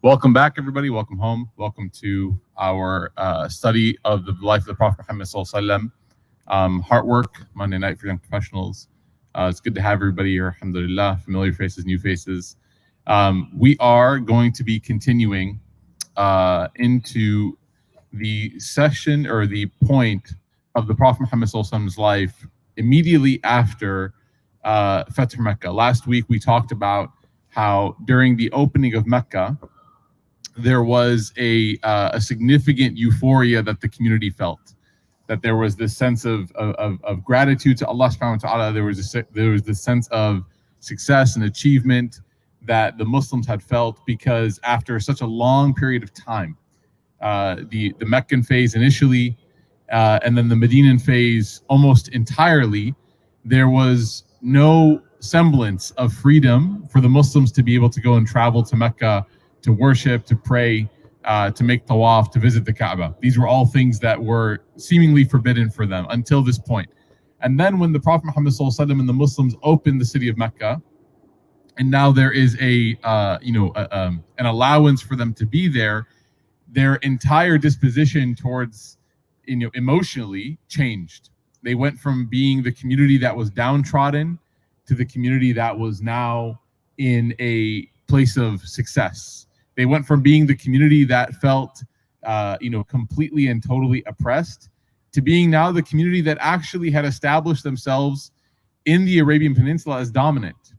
Welcome back, everybody. Welcome home. Welcome to our study of the life of the Prophet Muhammad Sallallahu Alaihi Wasallam. Heartwork, Monday night for young professionals. It's good to have everybody here. Alhamdulillah, familiar faces, new faces. We are going to be continuing into the session or the point of the Prophet Muhammad Sallallahu Alaihi Wasallam's life immediately after Fath Mecca. Last week we talked about how during the opening of Mecca, there was a significant euphoria that the community felt, that there was this sense of gratitude to Allah subhanahu wa ta'ala. There was this sense of success and achievement that the Muslims had felt, because after such a long period of time, the Meccan phase initially, and then the Medinan phase almost entirely, there was no semblance of freedom for the Muslims to be able to go and travel to Mecca, to worship, to pray, to make tawaf, to visit the Kaaba. These were all things that were seemingly forbidden for them until this point. And then when the Prophet Muhammad ﷺ and the Muslims opened the city of Mecca, and now there is an allowance for them to be there, their entire disposition towards, emotionally changed. They went from being the community that was downtrodden to the community that was now in a place of success. They went from being the community that felt, completely and totally oppressed, to being now the community that actually had established themselves in the Arabian Peninsula as dominant.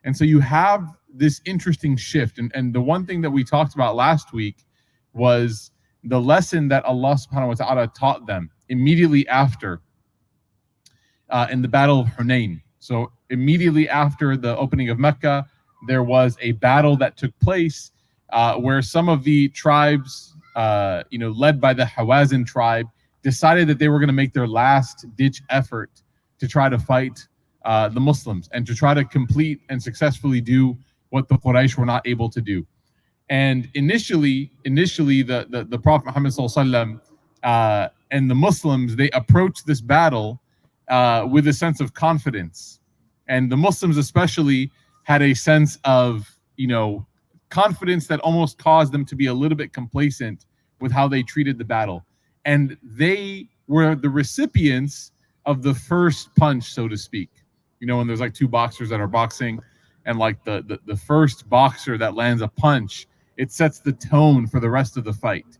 And so you have this interesting shift. And the one thing that we talked about last week was the lesson that Allah subhanahu wa ta'ala taught them immediately after in the Battle of Hunayn. So immediately after the opening of Mecca, there was a battle that took place where some of the tribes, led by the Hawazin tribe, decided that they were going to make their last-ditch effort to try to fight the Muslims and to try to complete and successfully do what the Quraysh were not able to do. And initially, the Prophet Muhammad Sallallahu Alaihi Wasallam and the Muslims, they approached this battle with a sense of confidence. And the Muslims especially had a sense of, confidence that almost caused them to be a little bit complacent with how they treated the battle. And they were the recipients of the first punch, so to speak. When there's like two boxers that are boxing, and like the first boxer that lands a punch, it sets the tone for the rest of the fight.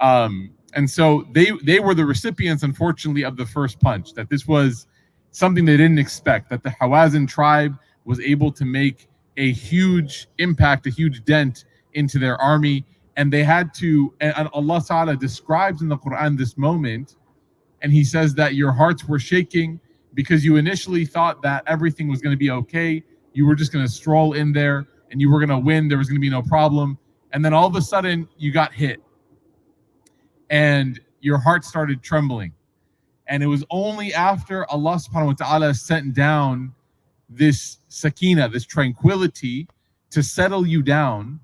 And so they were the recipients, unfortunately, of the first punch, that this was something they didn't expect, that the Hawazin tribe was able to make a huge impact, a huge dent into their army. And they had to, and Allah Ta'ala describes in the Quran this moment, and he says that your hearts were shaking because you initially thought that everything was going to be okay. You were just going to stroll in there and you were going to win. There was going to be no problem. And then all of a sudden you got hit and your heart started trembling. And it was only after Allah subhanahu wa ta'ala sent down this sakina, this tranquility to settle you down,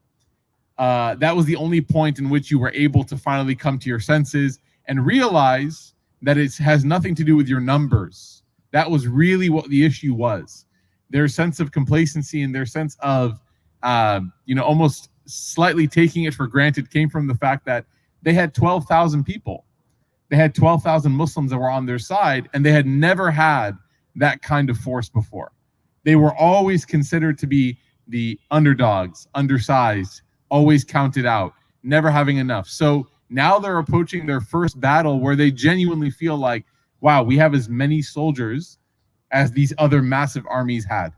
that was the only point in which you were able to finally come to your senses and realize that it has nothing to do with your numbers. That was really what the issue was. Their sense of complacency and their sense of, almost slightly taking it for granted came from the fact that they had 12,000 people. They had 12,000 Muslims that were on their side, and they had never had that kind of force before. They were always considered to be the underdogs, undersized, always counted out, never having enough. So now they're approaching their first battle where they genuinely feel like, wow, we have as many soldiers as these other massive armies had.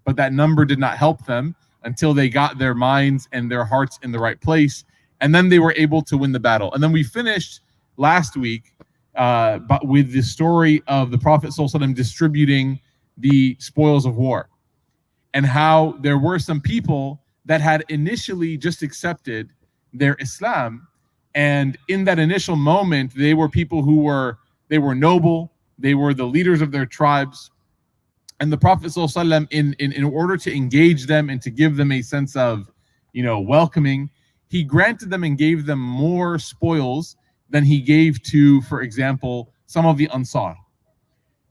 But that number did not help them until they got their minds and their hearts in the right place. And then they were able to win the battle. And then we finished last week but with the story of the Prophet ﷺ distributing the spoils of war, and how there were some people that had initially just accepted their Islam, and in that initial moment they were people who were noble, they were the leaders of their tribes, and the Prophet ﷺ, in order to engage them and to give them a sense of welcoming, he granted them and gave them more spoils than he gave to, for example, some of the Ansar.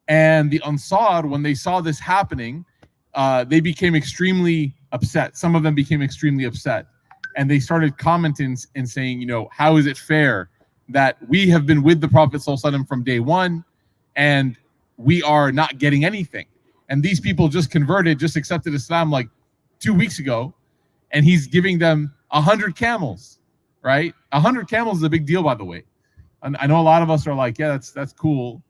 And the Ansar, when they saw this happening, they became extremely upset. Some of them became extremely upset. and they started commenting and saying, how is it fair that we have been with the Prophet ﷺ from day one and we are not getting anything? And these people just converted, just accepted Islam like 2 weeks ago, and he's giving them 100 camels, right? 100 camels is a big deal, by the way. And I know a lot of us are like, yeah, that's cool.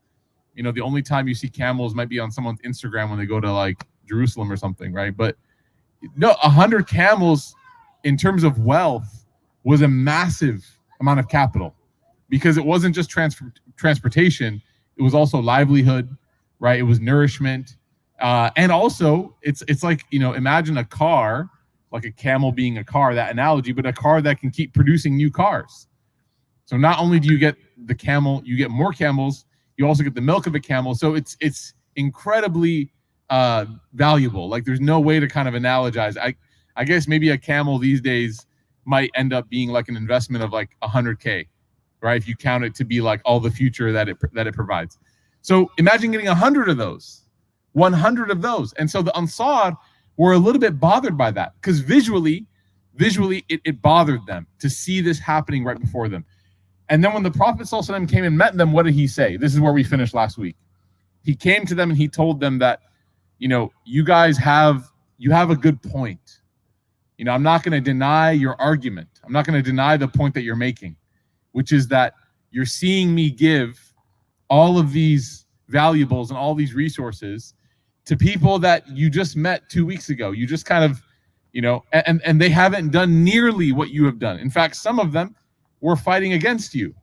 The only time you see camels might be on someone's Instagram when they go to like Jerusalem or something, right? But no, 100 camels in terms of wealth was a massive amount of capital, because it wasn't just transportation, it was also livelihood, right? It was nourishment. And also it's like, imagine a car, like a camel being a car, that analogy, but a car that can keep producing new cars. So not only do you get the camel, you get more camels, you also get the milk of a camel. So it's incredibly valuable. Like there's no way to kind of analogize. I guess maybe a camel these days might end up being like an investment of like 100K, right? If you count it to be like all the future that it provides. So imagine getting 100 of those, 100 of those. And so the Ansar were a little bit bothered by that, because visually it bothered them to see this happening right before them. And then when the Prophet ﷺ came and met them, what did he say? This is where we finished last week. He came to them and he told them that, you guys have a good point. I'm not going to deny your argument. I'm not going to deny the point that you're making, which is that you're seeing me give all of these valuables and all these resources to people that you just met 2 weeks ago. You just kind of, and they haven't done nearly what you have done. In fact, some of them were fighting against you.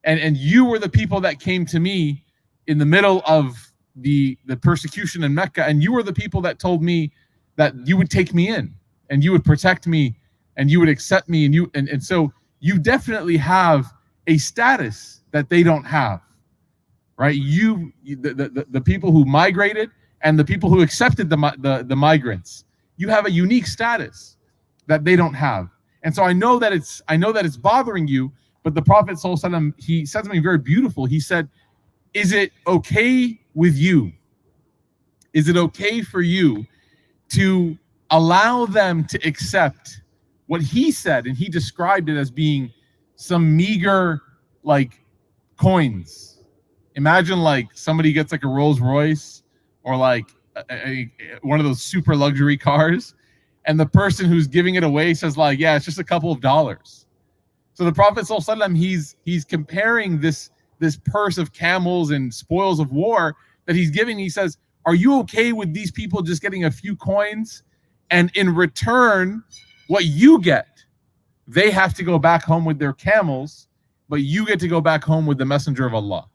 And you were the people that came to me in the middle of the persecution in Mecca, and you were the people that told me that you would take me in and you would protect me and you would accept me, and so you definitely have a status that they don't have, right? The people who migrated and the people who accepted the migrants, you have a unique status that they don't have. And so I know that it's bothering you, but the Prophet ﷺ, he said something very beautiful. He said, is it okay with you? Is it okay for you to allow them to accept what he said? And he described it as being some meager, like, coins. Imagine like somebody gets like a Rolls Royce or like one of those super luxury cars, and the person who's giving it away says like, yeah, it's just a couple of dollars. So the Prophet ﷺ, he's comparing this purse of camels and spoils of war that he's giving. He says, are you okay with these people just getting a few coins, and in return, what you get, they have to go back home with their camels, but you get to go back home with the Messenger of Allah?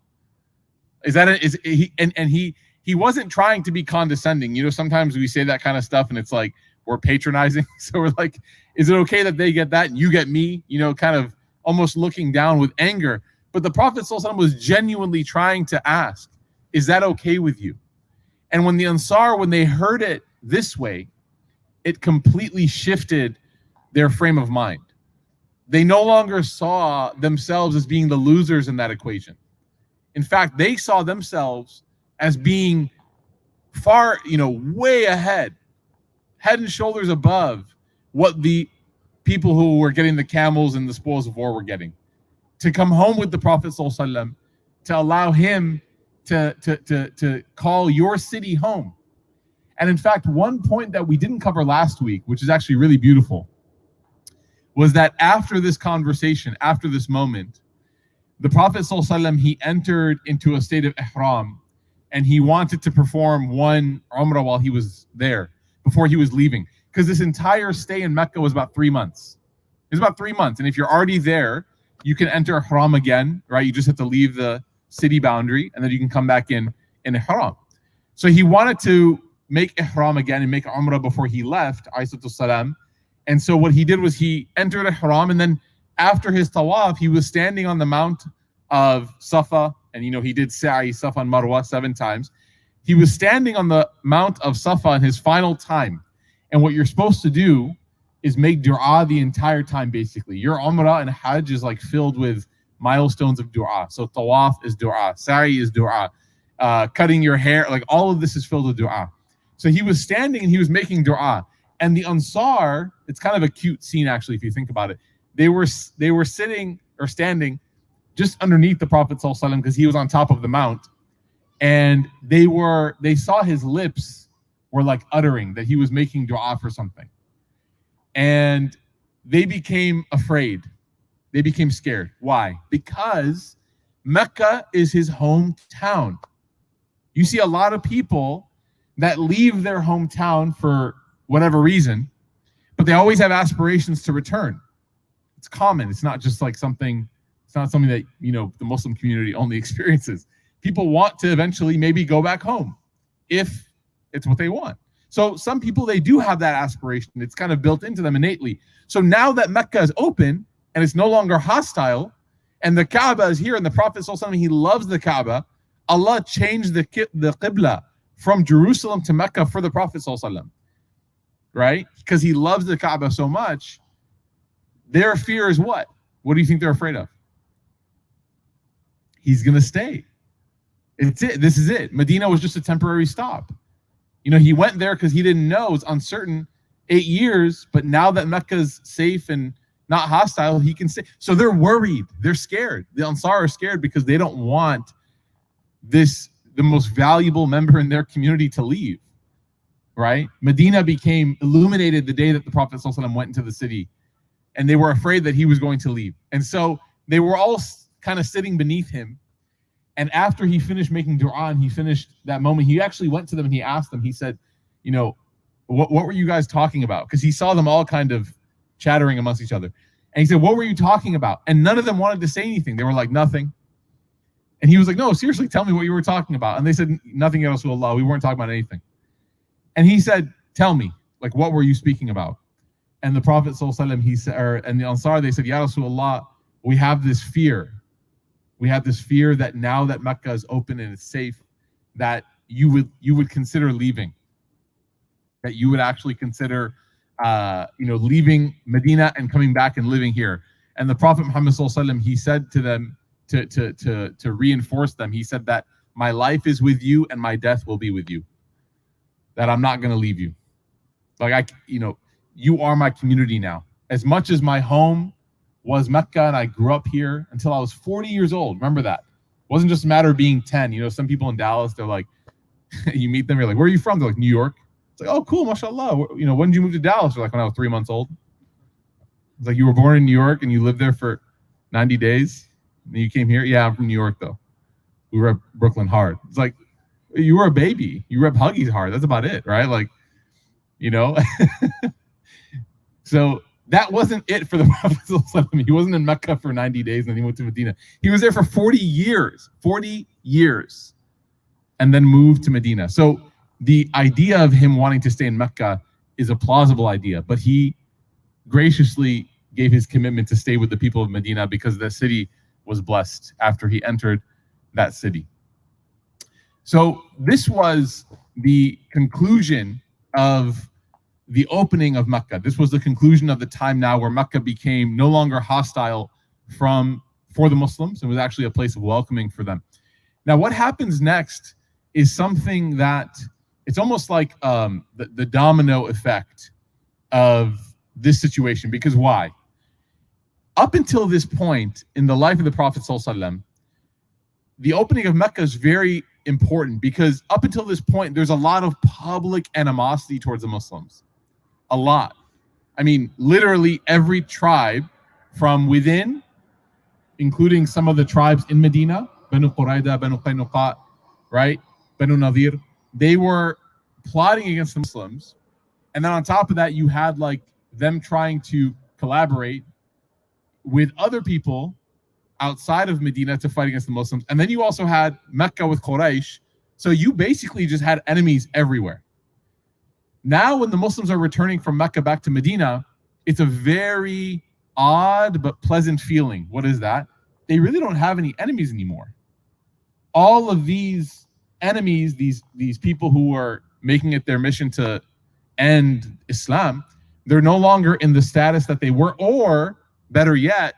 He wasn't trying to be condescending. Sometimes we say that kind of stuff and it's like we're patronizing. So we're like, is it okay that they get that and you get me? Kind of almost looking down with anger. But the Prophet ﷺ was genuinely trying to ask, is that okay with you? And when the Ansar, when they heard it this way, it completely shifted their frame of mind. They no longer saw themselves as being the losers in that equation. In fact, they saw themselves as being far, way ahead, head and shoulders above what the people who were getting the camels and the spoils of war were getting. To come home with the Prophet ﷺ, to allow him to call your city home. And in fact, one point that we didn't cover last week, which is actually really beautiful, was that after this conversation, after this moment, the Prophet ﷺ, he entered into a state of ihram, and he wanted to perform one umrah while he was there, before he was leaving. Because this entire stay in Mecca was about 3 months. It was about 3 months. And if you're already there, you can enter ihram again, right? You just have to leave the city boundary, and then you can come back in ihram. So he wanted to make ihram again and make umrah before he left, alayhi salam. And so what he did was he entered ihram, and then after his tawaf, he was standing on the mount of Safa, and he did sa'i, Safa and Marwa 7 times. He was standing on the mount of Safa in his final time. And what you're supposed to do is make dua the entire time, basically. Your umrah and hajj is like filled with milestones of dua. So tawaf is dua, sa'i is dua, cutting your hair, like all of this is filled with dua. So he was standing and he was making dua. And the Ansar, it's kind of a cute scene actually if you think about it. They were sitting or standing just underneath the Prophet ﷺ because he was on top of the mount, and they saw his lips were like uttering that he was making dua for something, and they became afraid. They became scared. Why? Because Mecca is his hometown. You see a lot of people that leave their hometown for whatever reason, but they always have aspirations to return. It's common. It's not just like something, it's not something that, you know, the Muslim community only experiences. People want to eventually maybe go back home if it's what they want. So some people, they do have that aspiration. It's kind of built into them innately. So now that Mecca is open and it's no longer hostile, and the Kaaba is here, and the Prophet ﷺ, he loves the Kaaba, Allah changed the Qibla from Jerusalem to Mecca for the Prophet ﷺ, right? Because he loves the Kaaba so much. Their fear is what? What do you think they're afraid of? He's going to stay. It's it. This is it. Medina was just a temporary stop. You know, he went there because he didn't know. It was uncertain. 8 years, but now that Mecca's safe and not hostile, he can stay. So they're worried. They're scared. The Ansar are scared because they don't want the most valuable member in their community to leave, right? Medina became illuminated the day that the Prophet ﷺ went into the city, and they were afraid that he was going to leave. And so they were all kind of sitting beneath him. And after he finished making dua and he finished that moment, he actually went to them and he asked them, he said, you know, what were you guys talking about? Because he saw them all kind of chattering amongst each other. And he said, what were you talking about? And none of them wanted to say anything. They were like, nothing. And he was like, no, seriously, tell me what you were talking about. And they said, nothing, Ya Rasulullah. We weren't talking about anything. And he said, tell me, like, what were you speaking about? And the Prophet ﷺ, he said, and the Ansar, they said, Ya Rasulullah, we have this fear. We have this fear that now that Mecca is open and it's safe, that you would consider leaving, that you would actually consider, leaving Medina and coming back and living here. And the Prophet Muhammad ﷺ, he said to them, to reinforce them, he said that my life is with you and my death will be with you. That I'm not going to leave you. Like you are my community now. As much as my home was Mecca and I grew up here until I was 40 years old. Remember that. It wasn't just a matter of being 10. You know, some people in Dallas, they're like, you meet them, you're like, where are you from? They're like, New York. It's like, oh, cool, mashallah. You know, when did you move to Dallas? They're like, when I was 3 months old. It's like, you were born in New York and you lived there for 90 days. And you came here? Yeah, I'm from New York, though. We rep Brooklyn hard. It's like, you were a baby. You rep Huggies hard. That's about it, right? Like, you know? So that wasn't it for the Prophet ﷺ. He wasn't in Mecca for 90 days and then he went to Medina. He was there for 40 years, and then moved to Medina. So the idea of him wanting to stay in Mecca is a plausible idea, but he graciously gave his commitment to stay with the people of Medina because the city was blessed after he entered that city. So this was the conclusion of the opening of Mecca. This was the conclusion of the time now where Mecca became no longer hostile for the Muslims. It was actually a place of welcoming for them. Now, what happens next is something that it's almost like the domino effect of this situation. Because why? Up until this point in the life of the Prophet ﷺ, the opening of Mecca is very important because up until this point, there's a lot of public animosity towards the Muslims. A lot. I mean, literally every tribe from within, including some of the tribes in Medina, Banu Qurayda, Banu Qaynuqa, right? Banu Nadir, they were plotting against the Muslims. And then on top of that, you had like them trying to collaborate with other people outside of Medina to fight against the Muslims. And then you also had Mecca with Quraysh. So you basically just had enemies everywhere. Now, when the Muslims are returning from Mecca back to Medina, it's a very odd but pleasant feeling. What is that? They really don't have any enemies anymore. All of these enemies, these people who are making it their mission to end Islam, they're no longer in the status that they were, or better yet,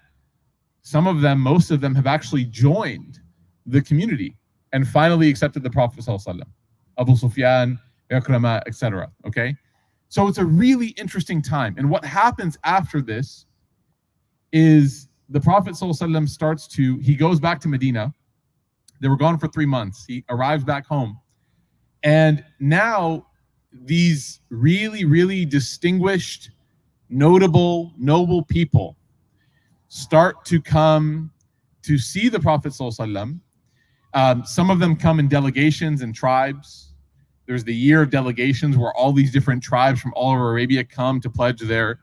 some of them, most of them have actually joined the community and finally accepted the Prophet ﷺ. Abu Sufyan, Ikrama, etc. Okay, So it's a really interesting time. And what happens after this is the Prophet ﷺ he goes back to Medina. They were gone for 3 months. He arrives back home. And now these really, really distinguished, notable, noble people start to come to see the Prophet ﷺ. Some of them come in delegations and tribes. There's the year of delegations where all these different tribes from all over Arabia come to pledge their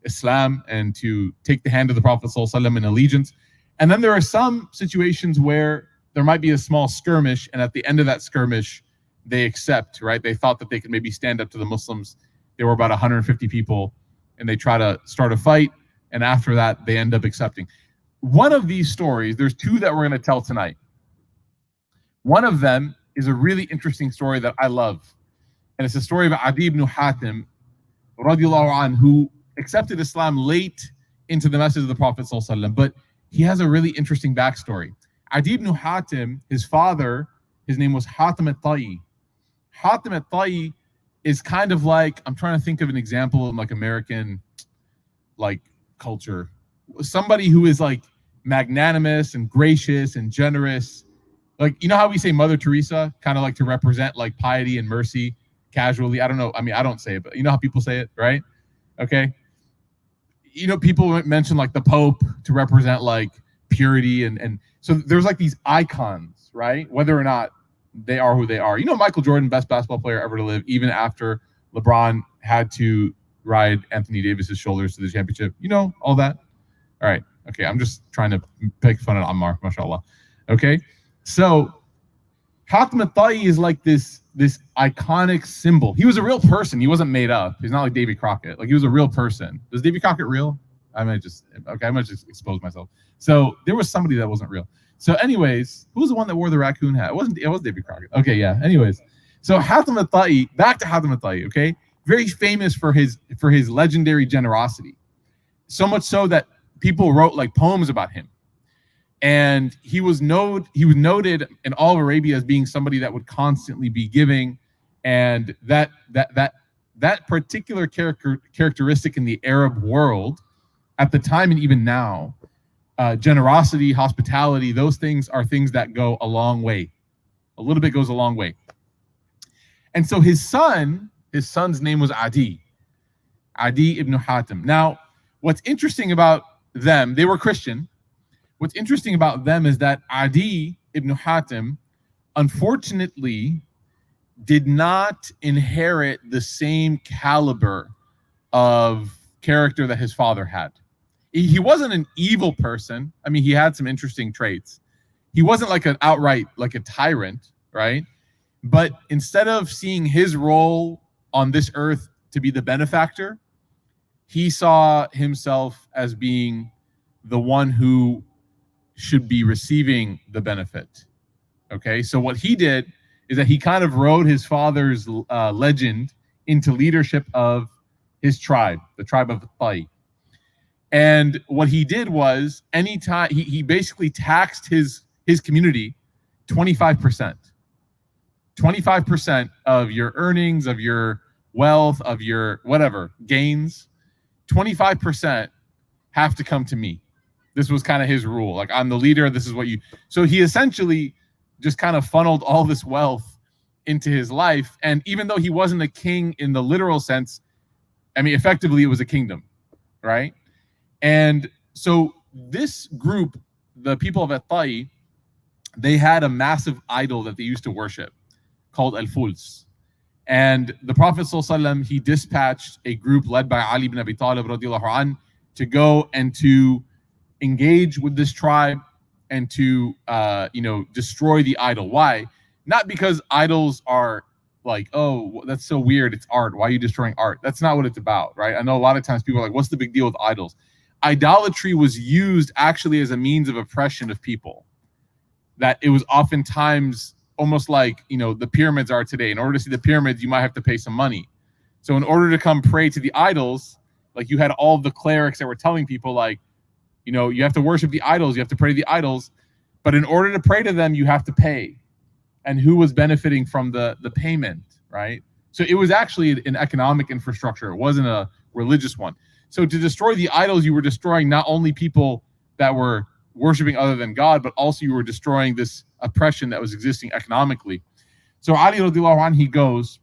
Islam and to take the hand of the Prophet ﷺ in allegiance. And then there are some situations where there might be a small skirmish, and at the end of that skirmish, they accept, right? They thought that they could maybe stand up to the Muslims. There were about 150 people, and they try to start a fight, and after that, they end up accepting. One of these stories, there's two that we're going to tell tonight. One of them is a really interesting story that I love, and it's the story of Adiy ibn Hatim, radiallahu anhu, who accepted Islam late into the message of the Prophet ﷺ, but he has a really interesting backstory. Adiy ibn Hatim, his father, his name was Hatim al-Ta'i. Hatim al-Ta'i is kind of like, I'm trying to think of an example in like American like culture. Somebody who is like magnanimous and gracious and generous. Like, you know how we say Mother Teresa, kind of like to represent like piety and mercy casually. I don't know. I mean, I don't say it, but you know how people say it, right? Okay. You know, people mention like the Pope to represent like purity. And so there's like these icons, right? Whether or not they are who they are. You know, Michael Jordan, best basketball player ever to live, even after LeBron had to ride Anthony Davis's shoulders to the championship. You know, all that. All right. Okay. I'm just trying to pick fun at Ammar, mashallah. Okay. So Hatim al-Ta'i is like this iconic symbol. He was a real person. He wasn't made up. He's not like Davy Crockett. Like, he was a real person. Was Davy Crockett real? I might just expose myself. So there was somebody that wasn't real. So anyways, who was the one that wore the raccoon hat? It was Davy Crockett. Okay, yeah. Anyways, so Hatim al-Ta'i, back to Hatim al-Ta'i, okay? Very famous for his legendary generosity. So much so that people wrote like poems about him. And he was noted in all of Arabia as being somebody that would constantly be giving, and that particular characteristic in the Arab world at the time and even now, generosity, hospitality, those things are things that go a long way. A little bit goes a long way. And so his son's name was Adiy ibn Hatim. Now, what's interesting about them, they were Christian. What's interesting about them is that Adiy ibn Hatim, unfortunately, did not inherit the same caliber of character that his father had. He wasn't an evil person. I mean, he had some interesting traits. He wasn't like like a tyrant, right? But instead of seeing his role on this earth to be the benefactor, he saw himself as being the one who should be receiving the benefit. Okay, so what he did is that he kind of rode his father's legend into leadership of his tribe, the tribe of Ta'i. And what he did was, anytime he basically taxed his community 25%. 25% of your earnings, of your wealth, of your whatever gains, 25% have to come to me. This was kind of his rule. Like, I'm the leader. This is what you. So he essentially just kind of funneled all this wealth into his life. And even though he wasn't a king in the literal sense, I mean, effectively, it was a kingdom, right? And so this group, the people of Ta'i, they had a massive idol that they used to worship called Al-Fuls. And the Prophet ﷺ, he dispatched a group led by Ali ibn Abi Talib radiallahu anhu to go and to engage with this tribe and to destroy the idol. Why? Not because idols are like, oh, that's so weird, it's art, why are you destroying art? That's not what it's about, right? I know a lot of times people are like, what's the big deal with idols? Idolatry was used actually as a means of oppression of people. That it was oftentimes almost like, the pyramids are today. In order to see the pyramids, you might have to pay some money. So in order to come pray to the idols, like, you had all the clerics that were telling people, like, you have to worship the idols, you have to pray to the idols, but in order to pray to them, you have to pay. And who was benefiting from the payment, right? So it was actually an economic infrastructure. It wasn't a religious one. So to destroy the idols, you were destroying not only people that were worshiping other than God, but also you were destroying this oppression that was existing economically. So Ali radiallahu anh, he goes,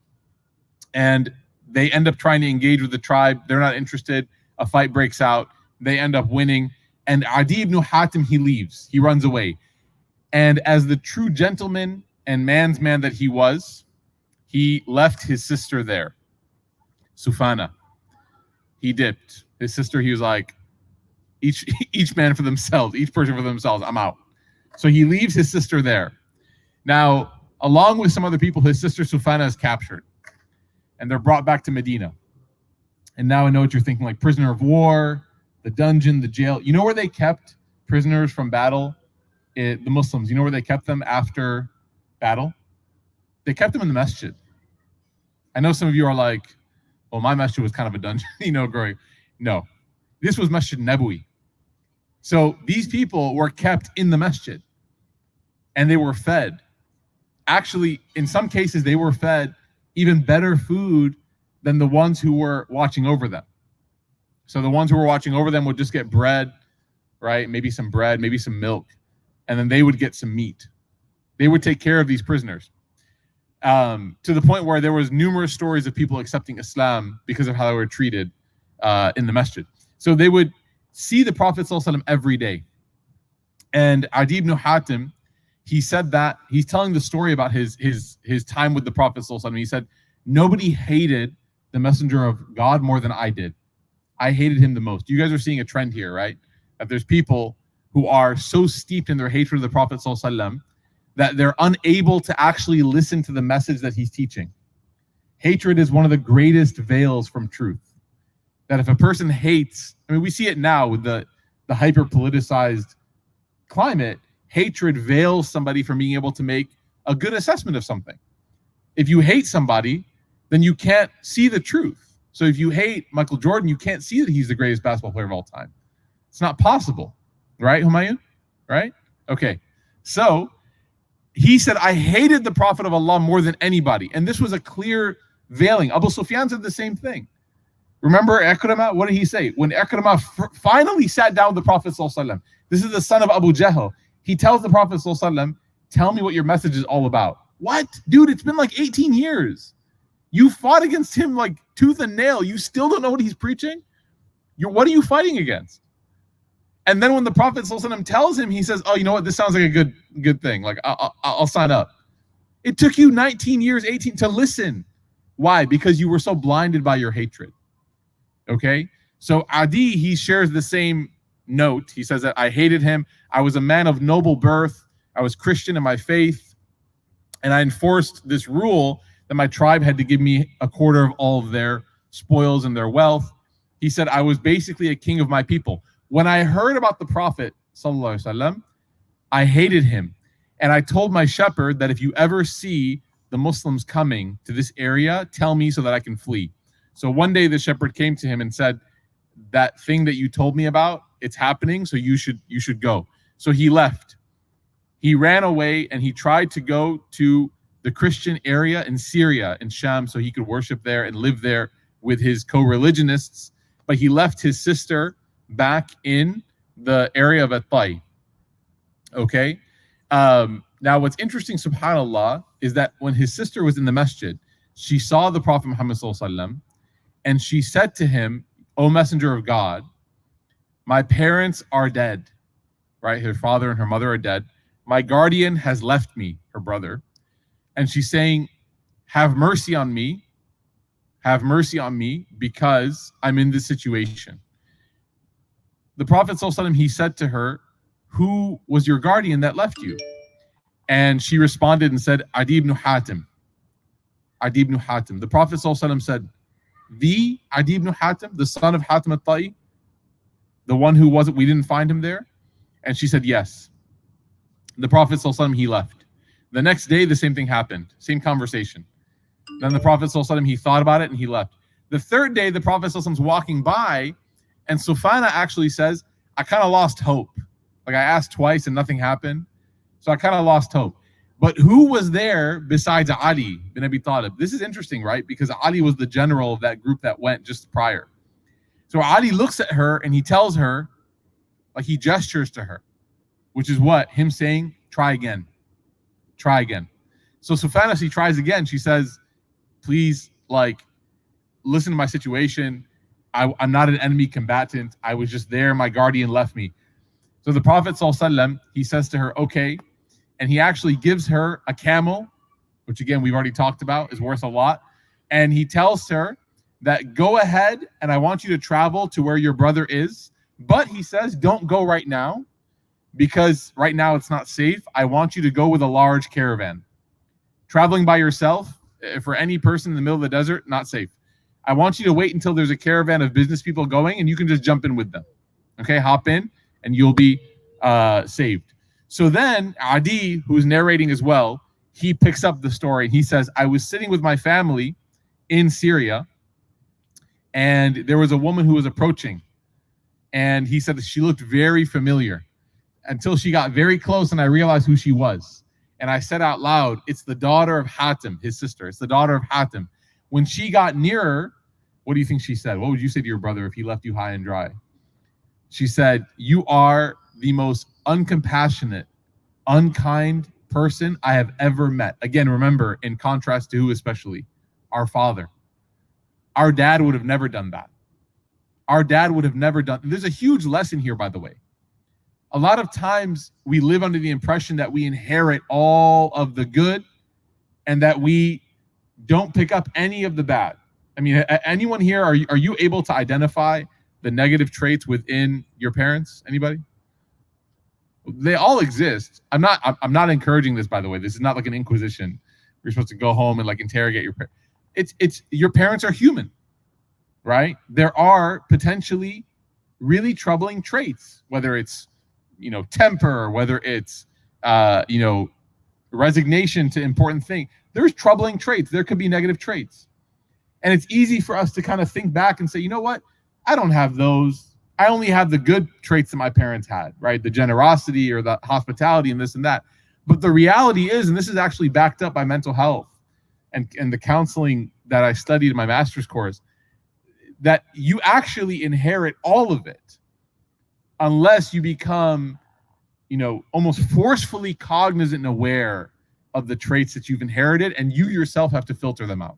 and they end up trying to engage with the tribe. They're not interested. A fight breaks out. They end up winning. And Adiy ibn Hatim, he leaves. He runs away. And as the true gentleman and man's man that he was, he left his sister there, Sufana. He dipped. His sister, he was like, each man for themselves, each person for themselves, I'm out. So he leaves his sister there. Now, along with some other people, his sister Sufana is captured. And they're brought back to Medina. And now I know what you're thinking, like prisoner of war, the dungeon, the jail. You know where they kept prisoners from battle? The Muslims. You know where they kept them after battle? They kept them in the masjid. I know some of you are like, well, my masjid was kind of a dungeon, growing. No, this was Masjid Nabawi. So these people were kept in the masjid and they were fed. Actually, in some cases, they were fed even better food than the ones who were watching over them. So the ones who were watching over them would just get bread, right? Maybe some bread, maybe some milk, and then they would get some meat. They would take care of these prisoners. To the point where there was numerous stories of people accepting Islam because of how they were treated in the masjid. So they would see the Prophet ﷺ every day. And Adiy ibn Hatim, he said that, he's telling the story about his time with the Prophet ﷺ. He said, nobody hated the messenger of God more than I did. I hated him the most. You guys are seeing a trend here, right? That there's people who are so steeped in their hatred of the Prophet ﷺ that they're unable to actually listen to the message that he's teaching. Hatred is one of the greatest veils from truth. That if a person hates, I mean, we see it now with the hyper-politicized climate, hatred veils somebody from being able to make a good assessment of something. If you hate somebody, then you can't see the truth. So if you hate Michael Jordan, you can't see that he's the greatest basketball player of all time. It's not possible. Right, Humayun? Right? Okay. So he said, I hated the Prophet of Allah more than anybody. And this was a clear veiling. Abu Sufyan said the same thing. Remember Ikrimah? What did he say? When Ikrimah finally sat down with the Prophet ﷺ, this is the son of Abu Jahl. He tells the Prophet ﷺ, tell me what your message is all about. What? Dude, it's been like 18 years. You fought against him like tooth and nail. You still don't know what he's preaching? What are you fighting against? And then when the Prophet ﷺ tells him, he says, oh, you know what? This sounds like a good thing. Like, I'll sign up. It took you 19 years, 18 to listen. Why? Because you were so blinded by your hatred. Okay? So Adiy, he shares the same note. He says that I hated him. I was a man of noble birth. I was Christian in my faith. And I enforced this rule that my tribe had to give me a quarter of all of their spoils and their wealth. He said, I was basically a king of my people. When I heard about the Prophet ﷺ, I hated him. And I told my shepherd that if you ever see the Muslims coming to this area, tell me so that I can flee. So one day the shepherd came to him and said, that thing that you told me about, it's happening, so you should go. So he left. He ran away and he tried to go to the Christian area in Syria, in Sham, so he could worship there and live there with his co-religionists. But he left his sister back in the area of At-Tai. Okay? Now, what's interesting, subhanAllah, is that when his sister was in the masjid, she saw the Prophet Muhammad ﷺ, and she said to him, O Messenger of God, my parents are dead. Right? Her father and her mother are dead. My guardian has left me, her brother. And she's saying, have mercy on me. Have mercy on me because I'm in this situation. The Prophet ﷺ, he said to her, who was your guardian that left you? And she responded and said, Adiy ibn Hatim. Adiy ibn Hatim. The Prophet ﷺ said, the Adiy ibn Hatim, the son of Hatim al-Tai, the one who wasn't, we didn't find him there? And she said, yes. The Prophet ﷺ, he left. The next day, the same thing happened. Same conversation. Then the Prophet ﷺ, he thought about it and he left. The third day, the Prophet ﷺ is walking by, and Sufana actually says, I kind of lost hope. Like I asked twice and nothing happened. So I kind of lost hope. But who was there besides Ali ibn Abi Talib? This is interesting, right? Because Ali was the general of that group that went just prior. So Ali looks at her and he tells her, like he gestures to her, which is what? Him saying, try again. Try again. So Sufyan, she tries again. She says, please, like, listen to my situation. I'm not an enemy combatant. I was just there. My guardian left me. So the Prophet ﷺ, he says to her, okay. And he actually gives her a camel, which again, we've already talked about, is worth a lot. And he tells her that go ahead and I want you to travel to where your brother is. But he says, don't go right now because right now it's not safe. I want you to go with a large caravan. Traveling by yourself, for any person in the middle of the desert, not safe. I want you to wait until there's a caravan of business people going and you can just jump in with them. Okay, hop in and you'll be saved. So then Adiy, who's narrating as well, he picks up the story. He says, I was sitting with my family in Syria and there was a woman who was approaching. And he said that she looked very familiar until she got very close and I realized who she was. And I said out loud, it's the daughter of Hatim, his sister. It's the daughter of Hatim. When she got nearer, what do you think she said? What would you say to your brother if he left you high and dry? She said, you are the most uncompassionate, unkind person I have ever met. Again, remember, in contrast to who especially? Our father. Our dad would have never done that. Our dad would have never done. There's a huge lesson here, by the way. A lot of times we live under the impression that we inherit all of the good and that we don't pick up any of the bad. I mean, anyone here, are you able to identify the negative traits within your parents? Anybody? They all exist. I'm not encouraging this, by the way. This is not like an inquisition. You're supposed to go home and like interrogate your parents. It's your parents are human, right? There are potentially really troubling traits, whether it's temper, whether it's resignation to important things. There's troubling traits. There could be negative traits. And it's easy for us to kind of think back and say, you know what? I don't have those. I only have the good traits that my parents had, right? The generosity or the hospitality and this and that. But the reality is, and this is actually backed up by mental health and the counseling that I studied in my master's course, that you actually inherit all of it unless you become, almost forcefully cognizant and aware of the traits that you've inherited, and you yourself have to filter them out.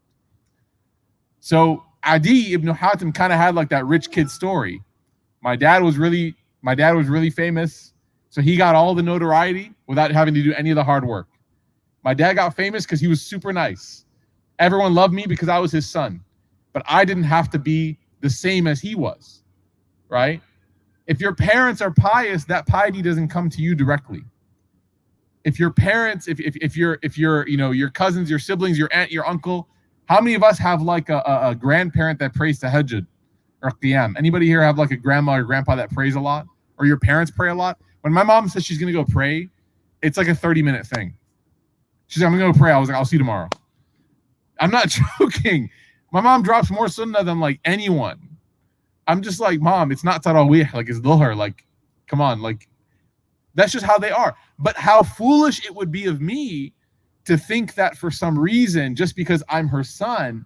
So Adiy ibn Hatim kind of had like that rich kid story. My dad was really famous, so he got all the notoriety without having to do any of the hard work. My dad got famous because he was super nice. Everyone loved me because I was his son, but I didn't have to be the same as he was, right? If your parents are pious, that piety doesn't come to you directly. If your parents, if your your cousins, your siblings, your aunt, your uncle, how many of us have like a grandparent that prays tahajjud or qiyam? Anybody here have like a grandma or grandpa that prays a lot? Or your parents pray a lot? When my mom says she's gonna go pray, it's like a 30-minute thing. She's like, I'm gonna go pray. I was like, I'll see you tomorrow. I'm not joking. My mom drops more sunnah than like anyone. I'm just like, Mom, it's not tarawih, like it's dhuhr, like, come on, like, that's just how they are. But how foolish it would be of me to think that for some reason, just because I'm her son,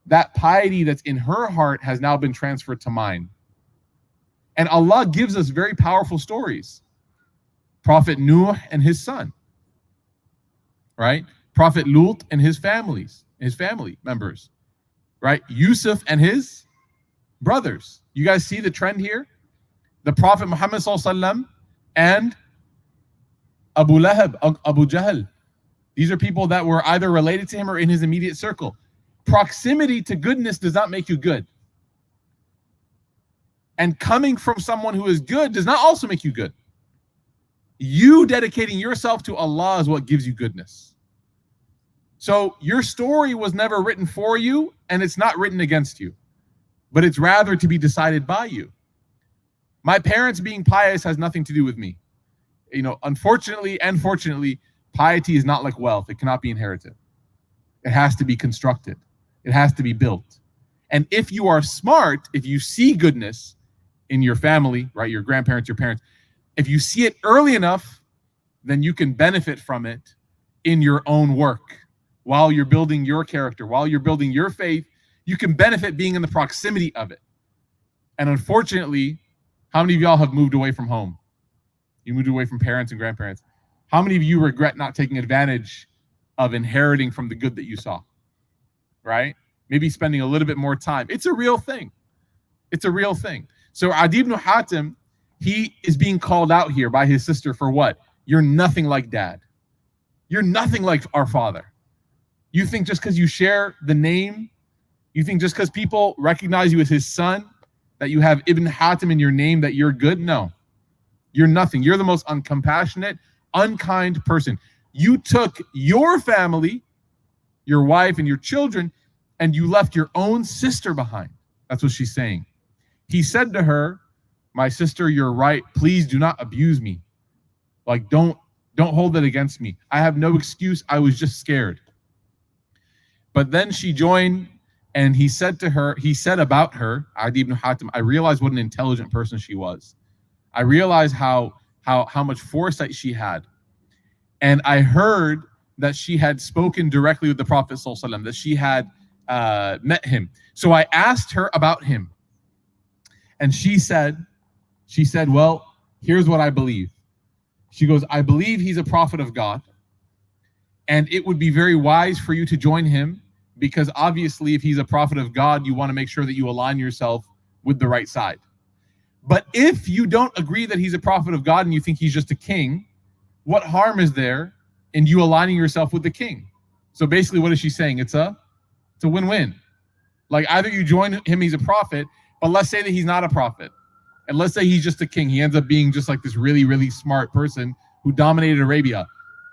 that piety that's in her heart has now been transferred to mine. And Allah gives us very powerful stories. Prophet Nuh and his son, right? Prophet Lut and his family members, right? Yusuf and his brothers. You guys see the trend here? The Prophet Muhammad ﷺ and Abu Lahab, Abu Jahl. These are people that were either related to him or in his immediate circle. Proximity to goodness does not make you good. And coming from someone who is good does not also make you good. You dedicating yourself to Allah is what gives you goodness. So your story was never written for you, and it's not written against you, but it's rather to be decided by you. My parents being pious has nothing to do with me. Unfortunately and fortunately, piety is not like wealth. It cannot be inherited. It has to be constructed. It has to be built. And if you are smart, if you see goodness in your family, right, your grandparents, your parents, if you see it early enough, then you can benefit from it in your own work, while you're building your character, while you're building your faith. You can benefit being in the proximity of it. And unfortunately, how many of y'all have moved away from home? You moved away from parents and grandparents. How many of you regret not taking advantage of inheriting from the good that you saw? Right? Maybe spending a little bit more time. It's a real thing. It's a real thing. So Adiy ibn Hatim, he is being called out here by his sister for what? You're nothing like dad. You're nothing like our father. You think just because you share the name, you think just because people recognize you as his son, that you have Ibn Hatim in your name, that you're good? No. You're nothing. You're the most uncompassionate, unkind person. You took your family, your wife and your children, and you left your own sister behind. That's what she's saying. He said to her, my sister, you're right. Please do not abuse me. Like, don't hold it against me. I have no excuse. I was just scared. But then she joined, and he said to her, he said about her, Adiy ibn Hatim, I realized what an intelligent person she was. I realized how much foresight she had. And I heard that she had spoken directly with the Prophet ﷺ, that she had met him. So I asked her about him. And she said, well, here's what I believe. She goes, I believe he's a prophet of God. And it would be very wise for you to join him, because obviously if he's a prophet of God, you want to make sure that you align yourself with the right side. But if you don't agree that he's a prophet of God and you think he's just a king, what harm is there in you aligning yourself with the king? So basically, what is she saying? It's a win-win. Like, either you join him, he's a prophet, but let's say that he's not a prophet. And let's say he's just a king. He ends up being just like this really, really smart person who dominated Arabia.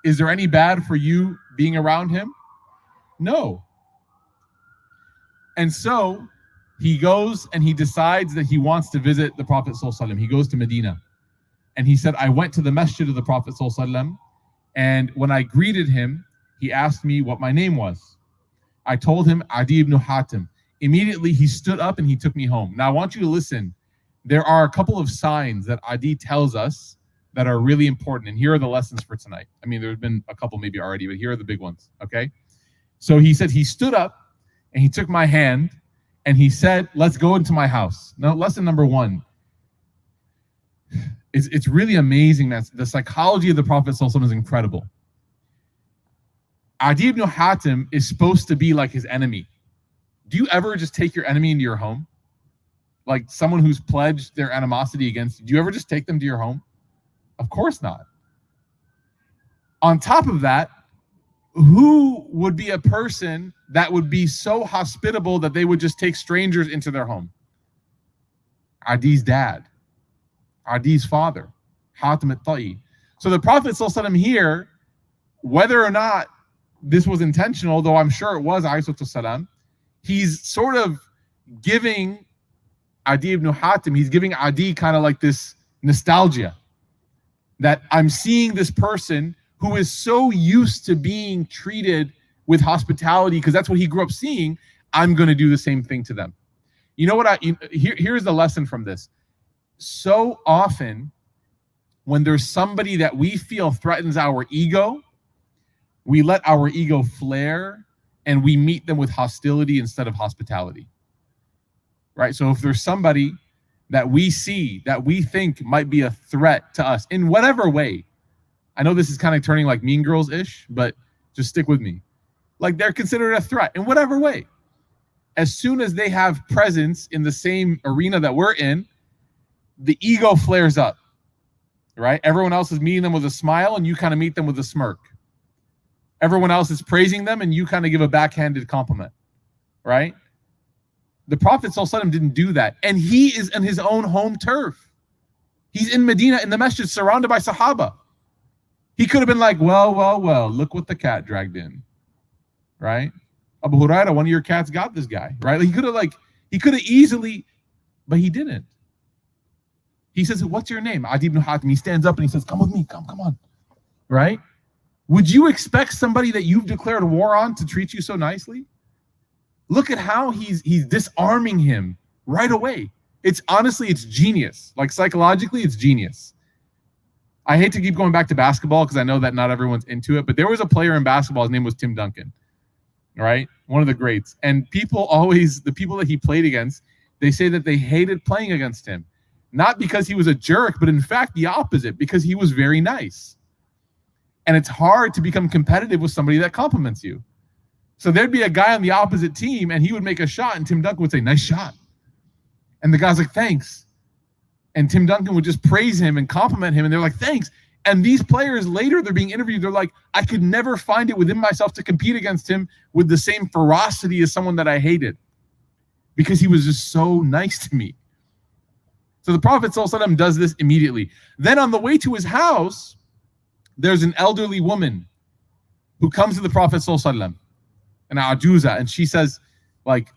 Is there any bad for you being around him? No. And so he goes and he decides that he wants to visit the Prophet ﷺ. He goes to Medina. And he said, I went to the masjid of the Prophet ﷺ, and when I greeted him, he asked me what my name was. I told him, Adiy ibn Hatim. Immediately, he stood up and he took me home. Now, I want you to listen. There are a couple of signs that Adiy tells us that are really important. And here are the lessons for tonight. I mean, there's been a couple maybe already, but here are the big ones, okay? So he said he stood up and he took my hand and he said, let's go into my house. Now, lesson number one. It's really amazing that the psychology of the Prophet ﷺ is incredible. Adiy ibn Hatim is supposed to be like his enemy. Do you ever just take your enemy into your home? Like someone who's pledged their animosity against you. Do you ever just take them to your home? Of course not. On top of that, who would be a person that would be so hospitable that they would just take strangers into their home? Adiy's dad. Adiy's father, Hatim al-Ta'i. So the Prophet ﷺ here, whether or not this was intentional, though I'm sure it was, ﷺ, he's sort of giving Adiy ibn Hatim, he's giving Adiy kind of like this nostalgia that I'm seeing this person who is so used to being treated with hospitality because that's what he grew up seeing. I'm going to do the same thing to them. You know what? Here's the lesson from this. So often when there's somebody that we feel threatens our ego, we let our ego flare and we meet them with hostility instead of hospitality. Right? So if there's somebody that we see that we think might be a threat to us in whatever way, I know this is kind of turning like Mean Girls-ish, but just stick with me. Like they're considered a threat in whatever way. As soon as they have presence in the same arena that we're in, the ego flares up, right? Everyone else is meeting them with a smile and you kind of meet them with a smirk. Everyone else is praising them and you kind of give a backhanded compliment, right? The Prophet ﷺ didn't do that. And he is in his own home turf. He's in Medina in the masjid surrounded by Sahaba. He could have been like, well, look what the cat dragged in, right? Abu Huraira, one of your cats got this guy, right? He could have easily, but he didn't. He says, what's your name? Adiy ibn Hatim. He stands up and he says, come with me, come on, right? Would you expect somebody that you've declared war on to treat you so nicely? Look at how he's disarming him right away. It's honestly, it's genius. Like psychologically, it's genius. I hate to keep going back to basketball because I know that not everyone's into it, but there was a player in basketball. His name was Tim Duncan, right? One of the greats. And the people that he played against, they say that they hated playing against him. Not because he was a jerk, but in fact, the opposite, because he was very nice. And it's hard to become competitive with somebody that compliments you. So there'd be a guy on the opposite team, and he would make a shot, and Tim Duncan would say, nice shot. And the guy's like, thanks. And Tim Duncan would just praise him and compliment him, and they're like, thanks. And these players later, they're being interviewed, they're like, I could never find it within myself to compete against him with the same ferocity as someone that I hated, because he was just so nice to me. So the Prophet ﷺ does this immediately. Then on the way to his house, there's an elderly woman who comes to the Prophet ﷺ, an ajuza, and she says, like,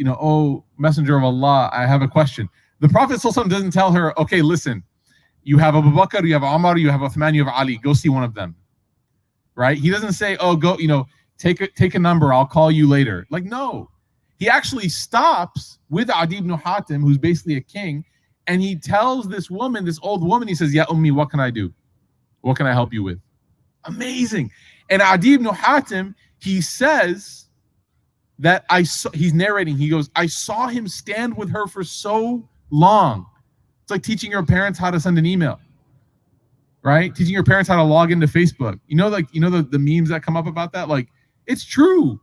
oh, Messenger of Allah, I have a question. The Prophet ﷺ doesn't tell her, okay, listen, you have Abu Bakr, you have Umar, you have Uthman, you have Ali, go see one of them, right? He doesn't say, oh, go, take a number, I'll call you later. Like, no. He actually stops with Adiy ibn Hatim, who's basically a king, and he tells this woman, this old woman, he says, Ya Ummi, what can I do? What can I help you with? Amazing. And Adiy ibn Hatim, he says that he's narrating, he goes, I saw him stand with her for so long. It's like teaching your parents how to send an email, right? Teaching your parents how to log into Facebook. The memes that come up about that? Like, it's true.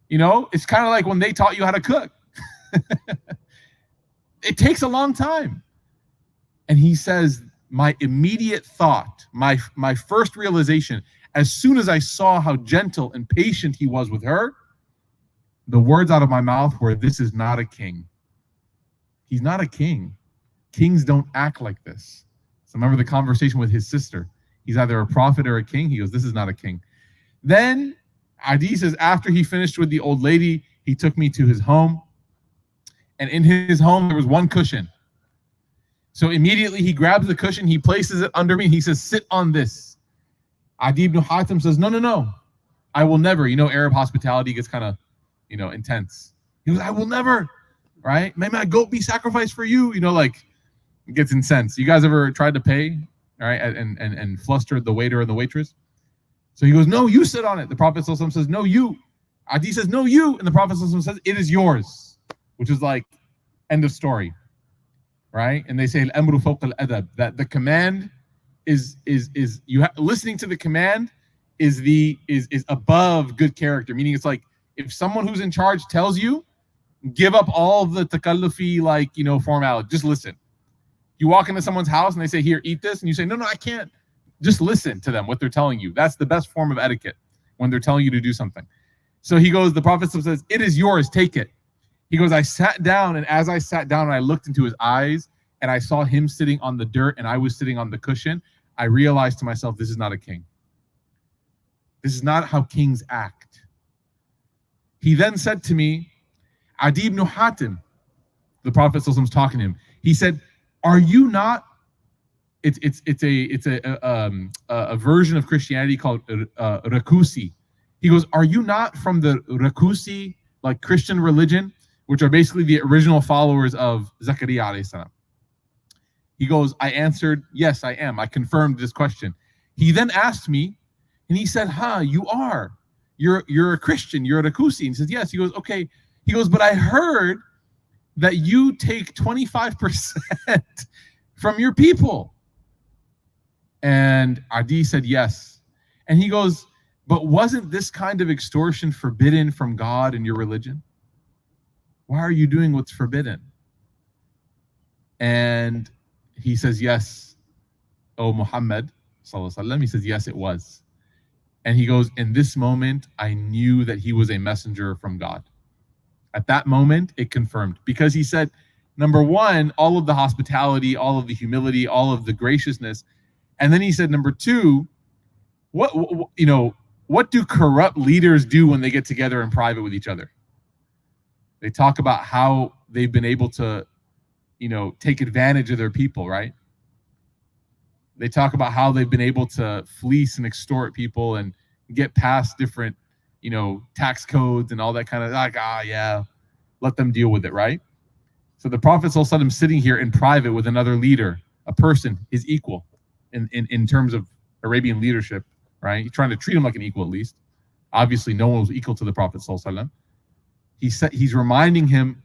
It's kind of like when they taught you how to cook. It takes a long time. And he says, my immediate thought, my first realization, as soon as I saw how gentle and patient he was with her, the words out of my mouth were, this is not a king. He's not a king. Kings don't act like this. So remember the conversation with his sister. He's either a prophet or a king. He goes, this is not a king. Then Adiy says, after he finished with the old lady, he took me to his home. And in his home, there was one cushion. So immediately he grabs the cushion, he places it under me, he says, sit on this. Adiy ibn Hatim says, no, I will never. Arab hospitality gets kind of, intense. He goes, I will never, right? May my goat be sacrificed for you. It gets incensed. You guys ever tried to pay, all right, and flustered the waiter or the waitress? So he goes, no, you sit on it. The Prophet ﷺ says, no, you. Adiy says, no, you. And the Prophet ﷺ says, it is yours, which is like, end of story, right? And they say, al-amru fawqa al-adab, that the command is listening to the command is above good character. Meaning it's like, if someone who's in charge tells you, give up all the takallufi, formality, just listen. You walk into someone's house and they say, here, eat this. And you say, no, I can't. Just listen to them, what they're telling you. That's the best form of etiquette when they're telling you to do something. So he goes, the Prophet says, it is yours, take it. He goes, I sat down, and as I sat down and I looked into his eyes and I saw him sitting on the dirt and I was sitting on the cushion, I realized to myself, this is not a king. This is not how kings act. He then said to me, Adiy ibn Hatim, the Prophet was talking to him. He said, are you not, it's a version of Christianity called Rakusi. He goes, are you not from the Rakusi, like Christian religion, which are basically the original followers of Zakaria alayhi salam? He goes, I answered, yes, I am. I confirmed this question. He then asked me, and he said, you are. You're a Christian, you're a Rakusi. And he says, yes. He goes, okay. He goes, but I heard that you take 25% from your people. And Adiy said, yes. And he goes, but wasn't this kind of extortion forbidden from God in your religion? Why are you doing what's forbidden? And he says, yes, O Muhammad, sallallahu alaihi wasallam. He says, yes, it was. And he goes, in this moment, I knew that he was a messenger from God. At that moment, it confirmed. Because he said, number one, all of the hospitality, all of the humility, all of the graciousness. And then he said, number two, what do corrupt leaders do when they get together in private with each other? They talk about how they've been able to, take advantage of their people, right? They talk about how they've been able to fleece and extort people and get past different, tax codes and all that kind of let them deal with it, right? So the Prophet ﷺ sitting here in private with another leader, a person, his equal, in terms of Arabian leadership, right? He's trying to treat him like an equal at least. Obviously, no one was equal to the Prophet ﷺ. He's reminding him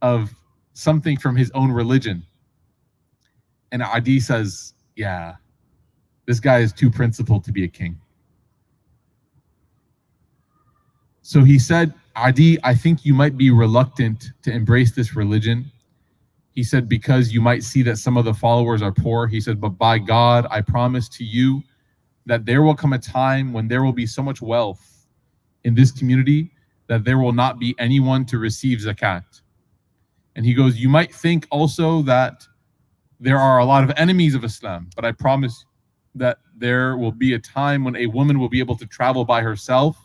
of something from his own religion. And Adiy says, yeah, this guy is too principled to be a king. So he said, Adiy, I think you might be reluctant to embrace this religion. He said, because you might see that some of the followers are poor. He said, but by God, I promise to you that there will come a time when there will be so much wealth in this community that there will not be anyone to receive zakat. And he goes, you might think also that there are a lot of enemies of Islam, but I promise that there will be a time when a woman will be able to travel by herself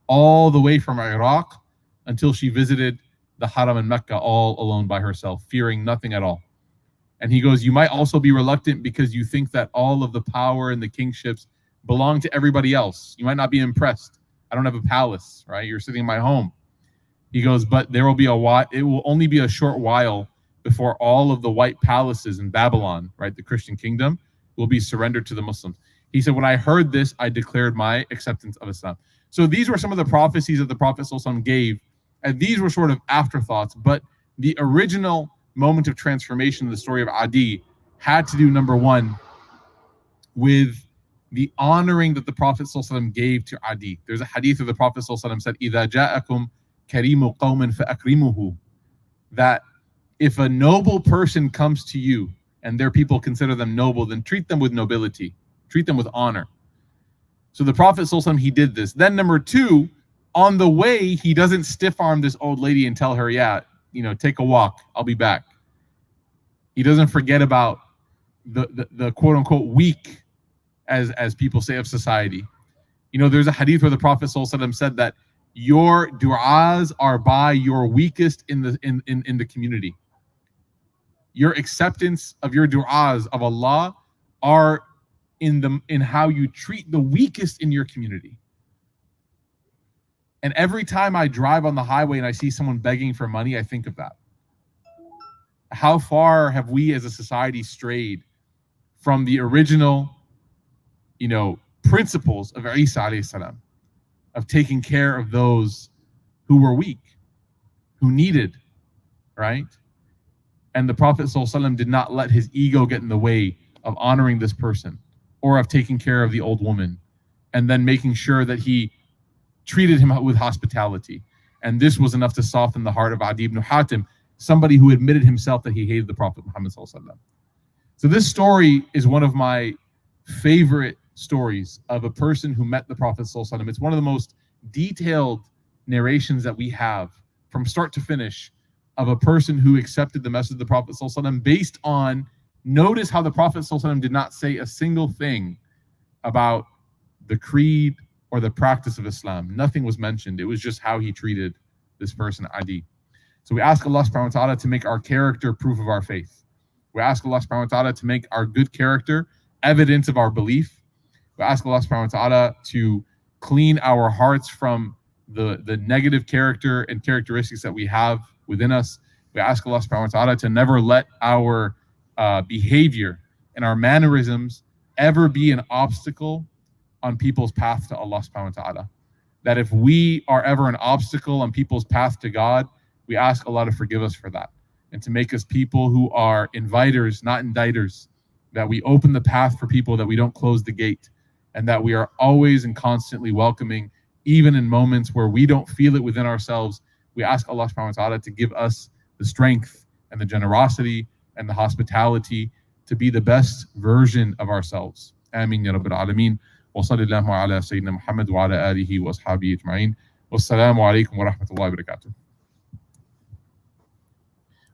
all the way from Iraq until she visited the Haram in Mecca all alone by herself, fearing nothing at all. And he goes, you might also be reluctant because you think that all of the power and the kingships belong to everybody else. You might not be impressed. I don't have a palace, right? You're sitting in my home. He goes, but there will be a while, it will only be a short while before all of the white palaces in Babylon, right, the Christian kingdom, will be surrendered to the Muslims. He said, when I heard this, I declared my acceptance of Islam. So these were some of the prophecies that the Prophet ﷺ gave, and these were sort of afterthoughts, but the original moment of transformation in the story of Adiy had to do, number one, with the honoring that the Prophet ﷺ gave to Adiy. There's a hadith of the Prophet ﷺ said, إِذَا جَاءَكُمْ كَرِيمُ قَوْمٍ فَأَكْرِمُهُ, that if a noble person comes to you and their people consider them noble, then treat them with nobility, treat them with honor. So the Prophet ﷺ, he did this. Then number two, on the way, he doesn't stiff arm this old lady and tell her, yeah, take a walk, I'll be back. He doesn't forget about the quote unquote weak, as people say, of society. There's a hadith where the Prophet ﷺ said that your du'as are by your weakest in the community. Your acceptance of your du'as of Allah are in how you treat the weakest in your community. And every time I drive on the highway and I see someone begging for money, I think of that. How far have we as a society strayed from the original, principles of Isa alayhi salam, of taking care of those who were weak, who needed, right? And the Prophet ﷺ did not let his ego get in the way of honoring this person or of taking care of the old woman, and then making sure that he treated him with hospitality. And this was enough to soften the heart of Adiy ibn Hatim, somebody who admitted himself that he hated the Prophet Muhammad ﷺ. So this story is one of my favorite stories of a person who met the Prophet ﷺ. It's one of the most detailed narrations that we have from start to finish of a person who accepted the message of the Prophet ﷺ based on, notice how the Prophet ﷺ did not say a single thing about the creed or the practice of Islam. Nothing was mentioned. It was just how he treated this person, Adiy. So we ask Allah subhanahu wa ta'ala to make our character proof of our faith. We ask Allah subhanahu wa ta'ala to make our good character evidence of our belief. We ask Allah subhanahu wa ta'ala to clean our hearts from the negative character and characteristics that we have within us. We ask Allah subhanahu wa ta'ala to never let our behavior and our mannerisms ever be an obstacle on people's path to Allah subhanahu wa ta'ala. That if we are ever an obstacle on people's path to God, we ask Allah to forgive us for that and to make us people who are inviters, not indicters, that we open the path for people, that we don't close the gate, and that we are always and constantly welcoming, even in moments where we don't feel it within ourselves. We ask Allah subhanahu wa ta'ala to give us the strength and the generosity and the hospitality to be the best version of ourselves. Ameen ya Rabbil Alameen. Wa sallallahu ala Sayyidina Muhammad wa ala alihi wa ashabihi ajma'in. Wassalamu alaikum wa rahmatullahi wa barakatuh.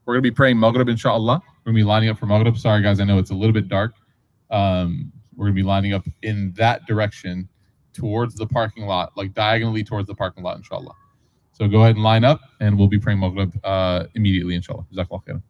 We're going to be praying Maghrib, inshallah. We're going to be lining up for Maghrib. Sorry, guys, I know it's a little bit dark. We're going to be lining up in that direction towards the parking lot, like diagonally towards the parking lot, inshallah. So go ahead and line up, and we'll be praying Maghrib immediately, inshallah. Jazakallah khairan.